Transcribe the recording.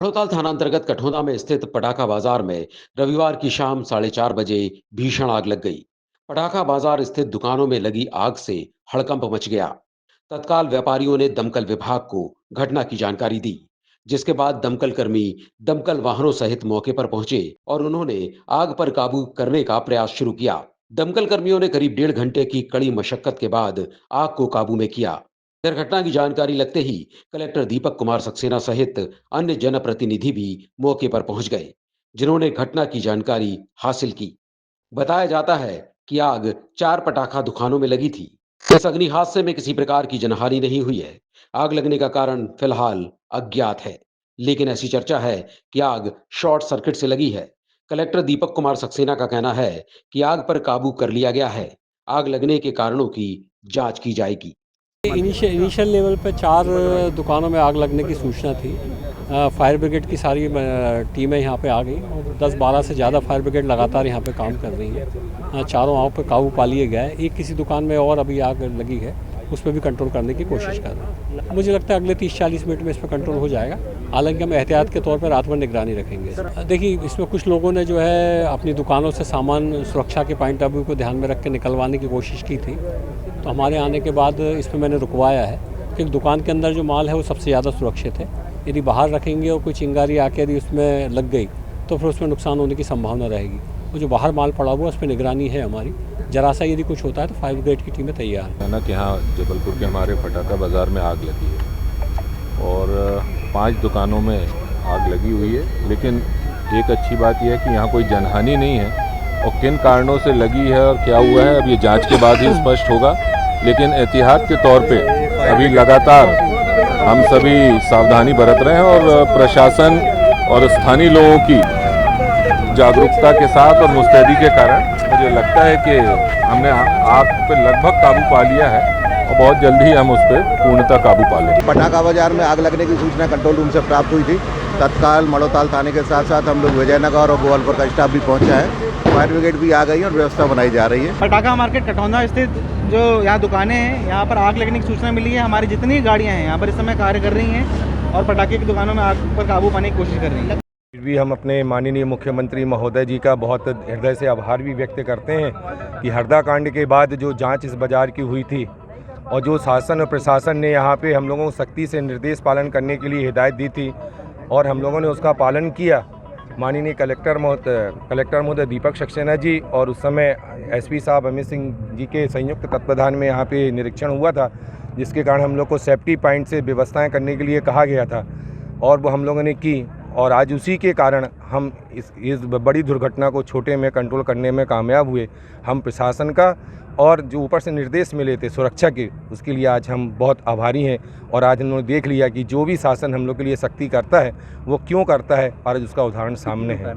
हड़ताल थाना अंतर्गत कठौंदा में स्थित पटाखा बाजार में रविवार की शाम 4:30 बजे भीषण आग लग गई। पटाखा बाजार स्थित दुकानों में लगी आग से हड़कंप मच गया। तत्काल व्यापारियों ने दमकल विभाग को घटना की जानकारी दी, जिसके बाद दमकल कर्मी दमकल वाहनों सहित मौके पर पहुंचे और उन्होंने आग पर काबू करने का प्रयास शुरू किया। दमकल कर्मियों ने करीब 1.5 घंटे की कड़ी मशक्कत के बाद आग को काबू में किया। दुर्घटना की जानकारी लगते ही कलेक्टर दीपक कुमार सक्सेना सहित अन्य जनप्रतिनिधि भी मौके पर पहुंच गए, जिन्होंने घटना की जानकारी हासिल की। बताया जाता है कि आग 4 पटाखा दुकानों में लगी थी। इस अग्नि हादसे में किसी प्रकार की जनहानि नहीं हुई है। आग लगने का कारण फिलहाल अज्ञात है, लेकिन ऐसी चर्चा है कि आग शॉर्ट सर्किट से लगी है। कलेक्टर दीपक कुमार सक्सेना का कहना है कि आग पर काबू कर लिया गया है। आग लगने के कारणों की जांच की जाएगी। इनिशियल लेवल पे 4 दुकानों में आग लगने की सूचना थी। फायर ब्रिगेड की सारी टीमें यहाँ पे आ गई और 10-12 से ज़्यादा फायर ब्रिगेड लगातार यहाँ पे काम कर रही है। चारों आग पे काबू पा लिए गया है। एक किसी दुकान में और अभी आग लगी है, उस पर भी कंट्रोल करने की कोशिश कर रहे हैं। मुझे लगता है अगले 30-40 मिनट में इस पर कंट्रोल हो जाएगा। हालांकि हम एहतियात के तौर पर रात भर निगरानी रखेंगे। देखिए, इसमें कुछ लोगों ने जो है अपनी दुकानों से सामान सुरक्षा के पॉइंट ऑफ व्यू को ध्यान में रख के निकलवाने की कोशिश की थी, तो हमारे आने के बाद इस पर मैंने रुकवाया है कि दुकान के अंदर जो माल है वो सबसे ज़्यादा सुरक्षित है। यदि बाहर रखेंगे और कोई चिंगारी आके यदि उसमें लग गई तो फिर उसमें नुकसान होने की संभावना रहेगी। वो जो बाहर माल पड़ा हुआ उस पर निगरानी है हमारी। जरा सा यदि कुछ होता है तो फायर ब्रिगेड की टीमें तैयार है ना कि यहाँ जबलपुर के हमारे पटाखा बाज़ार में आग लगी है और 5 दुकानों में आग लगी हुई है। लेकिन एक अच्छी बात यह है कि यहाँ कोई जनहानि नहीं है और किन कारणों से लगी है और क्या हुआ है अब ये जांच के बाद ही स्पष्ट होगा। लेकिन एहतियात के तौर पे अभी लगातार हम सभी सावधानी बरत रहे हैं और प्रशासन और स्थानीय लोगों की जागरूकता के साथ और मुस्तैदी के कारण मुझे लगता है कि हमने आग पर लगभग काबू पा लिया है और बहुत जल्दी ही हम उस पर पूर्णतः काबू पा लेंगे। पटाखा बाजार में आग लगने की सूचना कंट्रोल रूम से प्राप्त हुई थी। तत्काल मड़ोताल थाने के साथ साथ हम लोग विजयनगर और गोवालपुर का स्टाफ भी पहुंचा है। फायर ब्रिगेड भी आ गई और व्यवस्था बनाई जा रही है। पटाखा मार्केट कठौंदा स्थित जो यहाँ दुकानें हैं, यहाँ पर आग लगने की सूचना मिली है। हमारी जितनी गाड़ियाँ हैं यहाँ पर इस समय कार्य कर रही हैं और पटाखे की दुकानों में आग पर काबू पाने की कोशिश कर रही हैं। फिर भी हम अपने माननीय मुख्यमंत्री महोदय जी का बहुत हृदय से आभार भी व्यक्त करते हैं कि हरदा कांड के बाद जो जांच इस बाज़ार की हुई थी और जो शासन और प्रशासन ने यहाँ पे हम लोगों को सख्ती से निर्देश पालन करने के लिए हिदायत दी थी और हम लोगों ने उसका पालन किया। माननीय कलेक्टर महोदय दीपक सक्सेना जी और उस समय एसपी साहब अमित सिंह जी के संयुक्त तत्वाधान में यहाँ पे निरीक्षण हुआ था, जिसके कारण हम लोग को सेफ्टी पॉइंट से व्यवस्थाएं करने के लिए कहा गया था और वो हम लोगों ने की। और आज उसी के कारण हम इस बड़ी दुर्घटना को छोटे में कंट्रोल करने में कामयाब हुए। हम प्रशासन का और जो ऊपर से निर्देश मिले थे सुरक्षा के, उसके लिए आज हम बहुत आभारी हैं। और आज हम लोग देख लिया कि जो भी शासन हम लोग के लिए सख्ती करता है वो क्यों करता है और आज उसका उदाहरण सामने है।